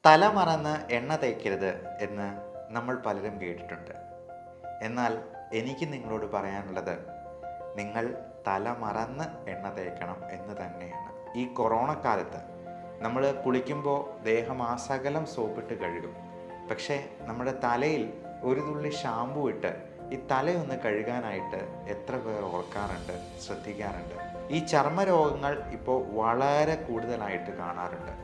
തല മറന്ന് എണ്ണ തേക്കരുത് എന്ന് നമ്മൾ പലരും കേട്ടിട്ടുണ്ട്. എന്നാൽ എനിക്ക് നിങ്ങളോട് പറയാനുള്ളത്, നിങ്ങൾ തല മറന്ന് എണ്ണ തേക്കണം എന്ന് തന്നെയാണ്. ഈ കൊറോണ കാലത്ത് നമ്മൾ കുളിക്കുമ്പോൾ ദേഹമാസകലം സോപ്പിട്ട് കഴുകും. പക്ഷേ നമ്മുടെ തലയിൽ ഒരു തുള്ളി ഷാമ്പു ഇട്ട് ഈ തലയൊന്ന് കഴുകാനായിട്ട് എത്ര പേർ ഓർക്കാറുണ്ട്, ശ്രദ്ധിക്കാറുണ്ട്? ഈ ചർമ്മരോഗങ്ങൾ ഇപ്പോൾ വളരെ കൂടുതലായിട്ട് കാണാറുണ്ട്.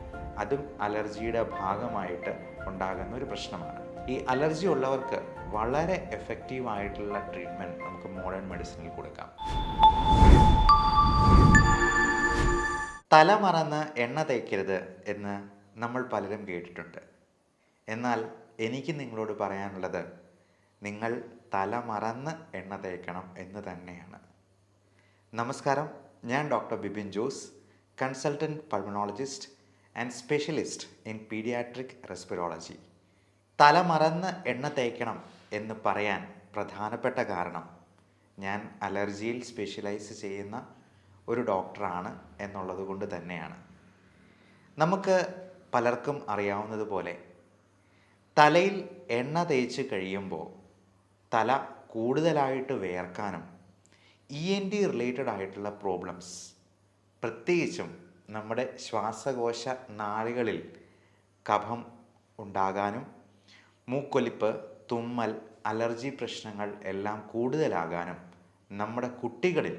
അതും അലർജിയുടെ ഭാഗമായിട്ട് ഉണ്ടാകുന്ന ഒരു പ്രശ്നമാണ്. ഈ അലർജി ഉള്ളവർക്ക് വളരെ എഫക്റ്റീവായിട്ടുള്ള ട്രീറ്റ്മെൻറ്റ് നമുക്ക് മോഡേൺ മെഡിസിനിൽ കൊടുക്കാം. തല മറന്ന് എണ്ണ തേക്കരുത് എന്ന് നമ്മൾ പലരും കേട്ടിട്ടുണ്ട്. എന്നാൽ എനിക്ക് നിങ്ങളോട് പറയാനുള്ളത്, നിങ്ങൾ തല മറന്ന് എണ്ണ തേക്കണം എന്ന് തന്നെയാണ്. നമസ്കാരം, ഞാൻ doctor Bipin Jose, consultant pulmonologist and specialist in paediatric റെസ്പിറോളജി. തല മറന്ന് എണ്ണ തേക്കണം എന്ന് പറയാൻ പ്രധാനപ്പെട്ട കാരണം, ഞാൻ അലർജിയിൽ സ്പെഷ്യലൈസ് ചെയ്യുന്ന ഒരു ഡോക്ടറാണ് എന്നുള്ളത് കൊണ്ട് തന്നെയാണ്. നമുക്ക് പലർക്കും അറിയാവുന്നതുപോലെ തലയിൽ എണ്ണ തേച്ച് കഴിയുമ്പോൾ തല കൂടുതലായിട്ട് വിയർക്കാനും ENT റിലേറ്റഡ് ആയിട്ടുള്ള പ്രോബ്ലംസ്, പ്രത്യേകിച്ചും നമ്മുടെ ശ്വാസകോശ നാളികളിൽ കഫം ഉണ്ടാകാനും മൂക്കൊലിപ്പ്, തുമ്മൽ, അലർജി പ്രശ്നങ്ങൾ എല്ലാം കൂടുതലാകാനും നമ്മുടെ കുട്ടികളിൽ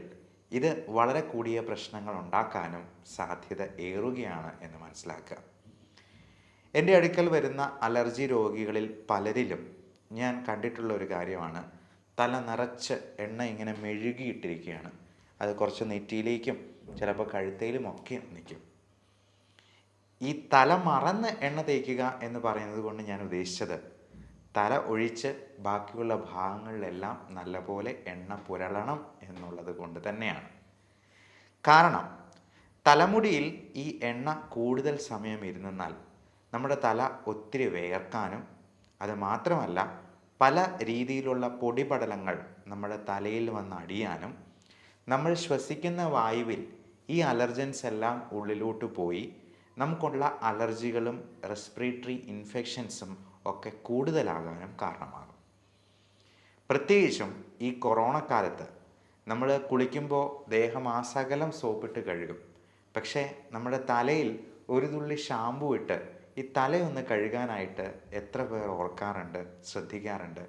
ഇത് വളരെ കൂടിയ പ്രശ്നങ്ങൾ ഉണ്ടാക്കാനും സാധ്യത ഏറുകയാണ് എന്ന് മനസ്സിലാക്കുക. എൻ്റെ അടുക്കൽ വരുന്ന അലർജി രോഗികളിൽ പലരിലും ഞാൻ കണ്ടിട്ടുള്ള ഒരു കാര്യമാണ്, തല നിറച്ച് എണ്ണ ഇങ്ങനെ മെഴുകിയിട്ടിരിക്കുകയാണ്. അത് കുറച്ച് നെറ്റിയിലേക്കും ചിലപ്പോൾ കഴുത്തയിലും ഒക്കെ നിൽക്കും. ഈ തല മറന്ന് എണ്ണ തേക്കുക എന്ന് പറയുന്നത് കൊണ്ട് ഞാൻ ഉദ്ദേശിച്ചത്, തല ഒഴിച്ച് ബാക്കിയുള്ള ഭാഗങ്ങളിലെല്ലാം നല്ലപോലെ എണ്ണ പുരളണം എന്നുള്ളത് കൊണ്ട് തന്നെയാണ്. കാരണം തലമുടിയിൽ ഈ എണ്ണ കൂടുതൽ സമയം ഇരുന്നാൽ നമ്മുടെ തല ഒത്തിരി വിയർക്കാനും, അത് മാത്രമല്ല പല രീതിയിലുള്ള പൊടിപടലങ്ങൾ നമ്മുടെ തലയിൽ വന്ന് അടിയാനും, നമ്മൾ ശ്വസിക്കുന്ന വായുവിൽ ഈ അലർജൻസ് എല്ലാം ഉള്ളിലോട്ട് പോയി നമുക്കുള്ള അലർജികളും റെസ്പിറേറ്ററി ഇൻഫെക്ഷൻസും ഒക്കെ കൂടുതലാകാനും കാരണമാകും. പ്രത്യേകിച്ചും ഈ കൊറോണ കാലത്ത് നമ്മൾ കുളിക്കുമ്പോൾ ദേഹമാസകലം സോപ്പിട്ട് കഴുകും. പക്ഷേ നമ്മുടെ തലയിൽ ഒരു തുള്ളി ഷാമ്പു ഇട്ട് ഈ തലയൊന്ന് കഴുകാനായിട്ട് എത്ര പേർ ഓർക്കാറുണ്ട്, ശ്രദ്ധിക്കാറുണ്ട്?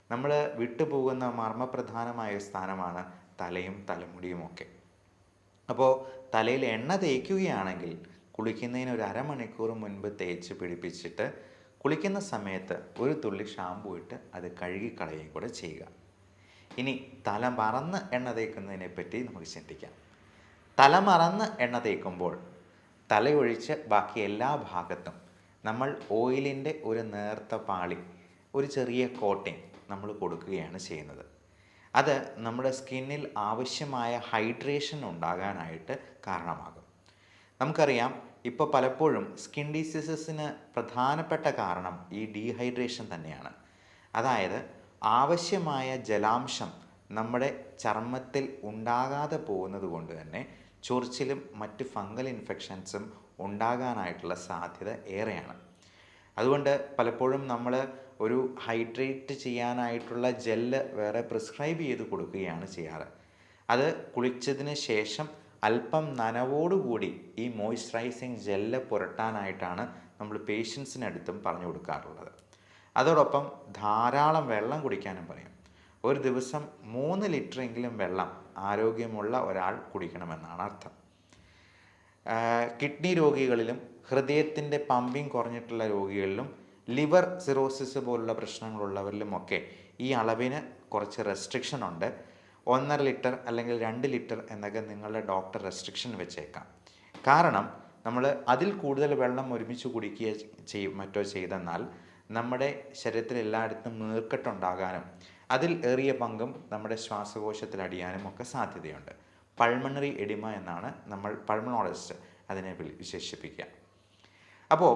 നമ്മൾ വിട്ടുപോകുന്ന മർമ്മപ്രധാനമായ സ്ഥാനമാണ് തലയും തലമുടിയുമൊക്കെ. അപ്പോൾ തലയിൽ എണ്ണ തേക്കുകയാണെങ്കിൽ കുളിക്കുന്നതിന് ഒരു അരമണിക്കൂർ മുൻപ് തേച്ച് പിടിപ്പിച്ചിട്ട് കുളിക്കുന്ന സമയത്ത് ഒരു തുള്ളി ഷാമ്പു ഇട്ട് അത് കഴുകിക്കളയുകയും കൂടെ ചെയ്യുക. ഇനി തല മറന്ന് എണ്ണ തേക്കുന്നതിനെ പറ്റി നമുക്ക് ചിന്തിക്കാം. തല മറന്ന് എണ്ണ തേക്കുമ്പോൾ തലയൊഴിച്ച് ബാക്കി എല്ലാ ഭാഗത്തും നമ്മൾ ഓയിലിൻ്റെ ഒരു നേർത്ത പാളി, ഒരു ചെറിയ കോട്ടിങ് നമ്മൾ കൊടുക്കുകയാണ് ചെയ്യുന്നത്. അത് നമ്മുടെ സ്കിന്നിൽ ആവശ്യമായ ഹൈഡ്രേഷൻ ഉണ്ടാകാനായിട്ട് കാരണമാകും. നമുക്കറിയാം, ഇപ്പോൾ പലപ്പോഴും സ്കിൻ ഡിസീസസിന് പ്രധാനപ്പെട്ട കാരണം ഈ ഡീഹൈഡ്രേഷൻ തന്നെയാണ്. അതായത് ആവശ്യമായ ജലാംശം നമ്മുടെ ചർമ്മത്തിൽ ഉണ്ടാകാതെ പോകുന്നത് കൊണ്ട് തന്നെ ചൊറിച്ചിലും മറ്റ് ഫംഗൽ ഇൻഫെക്ഷൻസും ഉണ്ടാകാനായിട്ടുള്ള സാധ്യത ഏറെയാണ്. അതുകൊണ്ട് പലപ്പോഴും നമ്മൾ ഒരു ഹൈഡ്രേറ്റ് ചെയ്യാനായിട്ടുള്ള ജെല്ല് വേറെ പ്രിസ്ക്രൈബ് ചെയ്ത് കൊടുക്കുകയാണ് ചെയ്യാറ്. അത് കുളിച്ചതിന് ശേഷം അല്പം നനവോടുകൂടി ഈ മോയ്സ്ചറൈസിങ് ജെല്ല് പുരട്ടാനായിട്ടാണ് നമ്മൾ പേഷ്യൻസിനടുത്തും പറഞ്ഞു കൊടുക്കാറുള്ളത്. അതോടൊപ്പം ധാരാളം വെള്ളം കുടിക്കാനും പറയും. ഒരു ദിവസം 3 ലിറ്ററെങ്കിലും വെള്ളം ആരോഗ്യമുള്ള ഒരാൾ കുടിക്കണമെന്നാണ് അർത്ഥം. കിഡ്നി രോഗികളിലും ഹൃദയത്തിൻ്റെ പമ്പിങ് കുറഞ്ഞിട്ടുള്ള രോഗികളിലും ലിവർ സിറോസിസ് പോലുള്ള പ്രശ്നങ്ങളുള്ളവരിലുമൊക്കെ ഈ അളവിന് കുറച്ച് റെസ്ട്രിക്ഷൻ ഉണ്ട്. 1.5 ലിറ്റർ അല്ലെങ്കിൽ 2 ലിറ്റർ എന്നൊക്കെ നിങ്ങളുടെ ഡോക്ടർ റെസ്ട്രിക്ഷൻ വെച്ചേക്കാം. കാരണം നമ്മൾ അതിൽ കൂടുതൽ വെള്ളം ഒരുമിച്ച് കുടിക്കുക മറ്റോ ചെയ്തെന്നാൽ നമ്മുടെ ശരീരത്തിൽ എല്ലായിടത്തും നീർക്കെട്ടുണ്ടാകാനും അതിൽ ഏറിയ പങ്കും നമ്മുടെ ശ്വാസകോശത്തിൽ അടിയാനും ഒക്കെ സാധ്യതയുണ്ട്. പൾമണറി എഡിമ എന്നാണ് നമ്മൾ പൾമണോളജിസ്റ്റ് അതിനെ വിശേഷിപ്പിക്കുക. അപ്പോൾ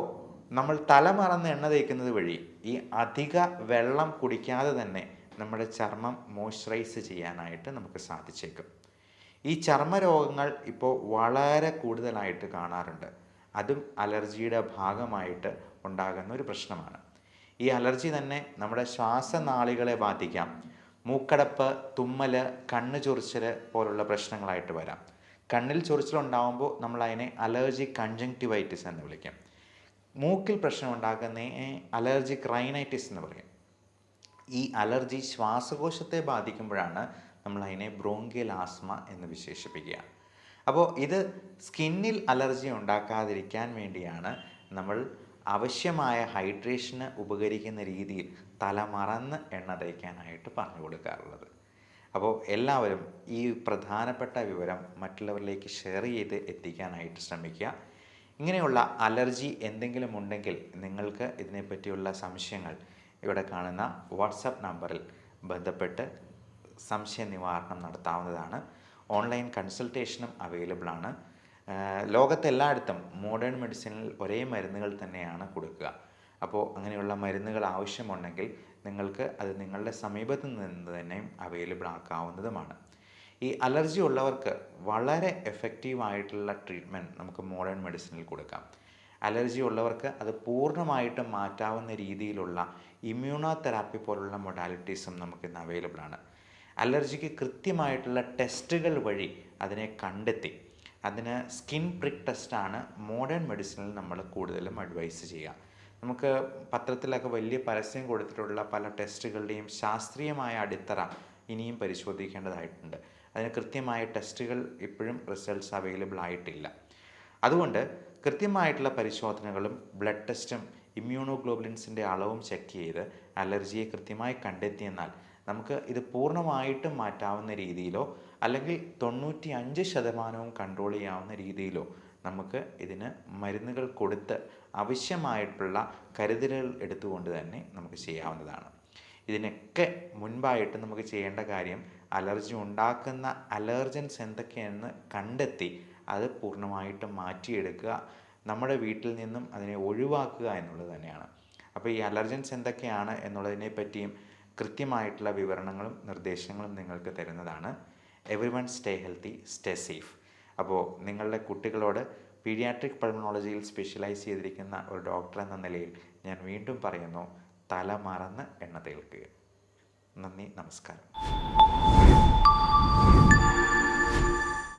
നമ്മൾ തല മറന്ന് എണ്ണ തേക്കുന്നത് വഴി ഈ അധിക വെള്ളം കുടിക്കാതെ തന്നെ നമ്മുടെ ചർമ്മം മോയ്സ്ചറൈസ് ചെയ്യാനായിട്ട് നമുക്ക് സാധിച്ചേക്കും. ഈ ചർമ്മരോഗങ്ങൾ ഇപ്പോൾ വളരെ കൂടുതലായിട്ട് കാണാറുണ്ട്. അതും അലർജിയുടെ ഭാഗമായിട്ട് ഉണ്ടാകുന്ന ഒരു പ്രശ്നമാണ്. ഈ അലർജി തന്നെ നമ്മുടെ ശ്വാസനാളികളെ ബാധിക്കാം. മൂക്കടപ്പ്, തുമ്മൽ, കണ്ണ് ചൊറിച്ചൽ പോലുള്ള പ്രശ്നങ്ങളായിട്ട് വരാം. കണ്ണിൽ ചൊറിച്ചിലുണ്ടാകുമ്പോൾ നമ്മൾ അതിനെ അലർജിക് കൺജങ്ക്റ്റിവൈറ്റിസ് എന്ന് വിളിക്കും. മൂക്കിൽ പ്രശ്നം ഉണ്ടാക്കുന്നതിനെ അലർജിക് റൈനൈറ്റിസ് എന്ന് പറയും. ഈ അലർജി ശ്വാസകോശത്തെ ബാധിക്കുമ്പോഴാണ് നമ്മൾ അതിനെ ബ്രോങ്കിയൽ ആസ്മ എന്ന് വിശേഷിപ്പിക്കുക. അപ്പോൾ ഇത് സ്കിന്നിൽ അലർജി ഉണ്ടാക്കാതിരിക്കാൻ വേണ്ടിയാണ് നമ്മൾ ആവശ്യമായ ഹൈഡ്രേഷന് ഉപകരിക്കുന്ന രീതിയിൽ തല മറന്ന് എണ്ണ തേക്കാനായിട്ട് പറഞ്ഞു കൊടുക്കാറുള്ളത്. അപ്പോൾ എല്ലാവരും ഈ പ്രധാനപ്പെട്ട വിവരം മറ്റുള്ളവരിലേക്ക് ഷെയർ ചെയ്ത് എത്തിക്കാനായിട്ട് ശ്രമിക്കുക. ഇങ്ങനെയുള്ള അലർജി എന്തെങ്കിലും ഉണ്ടെങ്കിൽ നിങ്ങൾക്ക് ഇതിനെപ്പറ്റിയുള്ള സംശയങ്ങൾ ഇവിടെ കാണുന്ന വാട്സപ്പ് നമ്പറിൽ ബന്ധപ്പെട്ട് സംശയ നിവാരണം നടത്താവുന്നതാണ്. ഓൺലൈൻ കൺസൾട്ടേഷനും അവൈലബിൾ ആണ്. ലോകത്തെല്ലായിടത്തും മോഡേൺ മെഡിസിനിൽ ഒരേ മരുന്നുകൾ തന്നെയാണ് കൊടുക്കുക. അപ്പോൾ അങ്ങനെയുള്ള മരുന്നുകൾ ആവശ്യമുണ്ടെങ്കിൽ നിങ്ങൾക്ക് അത് നിങ്ങളുടെ സമീപത്ത് നിന്ന് തന്നെ അവൈലബിൾ ആക്കാവുന്നതുമാണ്. ഈ അലർജി ഉള്ളവർക്ക് വളരെ എഫക്റ്റീവായിട്ടുള്ള ട്രീറ്റ്മെൻറ്റ് നമുക്ക് മോഡേൺ മെഡിസിനിൽ കൊടുക്കാം. അലർജി ഉള്ളവർക്ക് അത് പൂർണ്ണമായിട്ടും മാറ്റാവുന്ന രീതിയിലുള്ള ഇമ്മ്യൂണോ തെറാപ്പി പോലുള്ള മൊഡാലിറ്റീസും നമുക്കിന്ന് അവൈലബിൾ ആണ്. അലർജിക്ക് കൃത്യമായിട്ടുള്ള ടെസ്റ്റുകൾ വഴി അതിനെ കണ്ടെത്തി അതിന് സ്കിൻ പ്രിക്ക് ടെസ്റ്റാണ് മോഡേൺ മെഡിസിനിൽ നമ്മൾ കൂടുതലും അഡ്വൈസ് ചെയ്യുക. നമുക്ക് പത്രത്തിലൊക്കെ വലിയ പരസ്യം കൊടുത്തിട്ടുള്ള പല ടെസ്റ്റുകളുടെയും ശാസ്ത്രീയമായ അടിത്തറ ഇനിയും പരിശോധിക്കേണ്ടതായിട്ടുണ്ട്. അതിന് കൃത്യമായ ടെസ്റ്റുകൾ ഇപ്പോഴും റിസൾട്ട്സ് അവൈലബിൾ ആയിട്ടില്ല. അതുകൊണ്ട് കൃത്യമായിട്ടുള്ള പരിശോധനകളും ബ്ലഡ് ടെസ്റ്റും ഇമ്മ്യൂണോഗ്ലോബുലിൻസിൻ്റെ അളവും ചെക്ക് ചെയ്ത് അലർജിയെ കൃത്യമായി കണ്ടെത്തിയെന്നാൽ നമുക്ക് ഇത് പൂർണ്ണമായിട്ടും മാറ്റാവുന്ന രീതിയിലോ അല്ലെങ്കിൽ 95% കൺട്രോൾ ചെയ്യാവുന്ന രീതിയിലോ നമുക്ക് ഇതിന് മരുന്നുകൾ കൊടുത്ത് ആവശ്യമായിട്ടുള്ള കരുതലുകൾ എടുത്തുകൊണ്ട് തന്നെ നമുക്ക് ചെയ്യാവുന്നതാണ്. ഇതിനൊക്കെ മുൻപായിട്ട് നമുക്ക് ചെയ്യേണ്ട കാര്യം അലർജി ഉണ്ടാക്കുന്ന അലർജൻസ് എന്തൊക്കെയെന്ന് കണ്ടെത്തി അത് പൂർണ്ണമായിട്ടും മാറ്റിയെടുക്കുക, നമ്മുടെ വീട്ടിൽ നിന്നും അതിനെ ഒഴിവാക്കുക എന്നുള്ളത് തന്നെയാണ്. അപ്പോൾ ഈ അലർജൻസ് എന്തൊക്കെയാണ് എന്നുള്ളതിനെ പറ്റിയും കൃത്യമായിട്ടുള്ള വിവരണങ്ങളും നിർദ്ദേശങ്ങളും നിങ്ങൾക്ക് തരുന്നതാണ്. Everyone stay healthy, stay safe. അപ്പോൾ നിങ്ങളുടെ കുട്ടികളോട് പീഡിയാട്രിക് പൾമണോളജിയിൽ സ്പെഷ്യലൈസ് ചെയ്തിരിക്കുന്ന ഒരു ഡോക്ടർ എന്ന നിലയിൽ ഞാൻ വീണ്ടും പറയുന്നു, തല മറന്ന് എണ്ണ തേൽക്കുക. നന്ദി, നമസ്കാരം.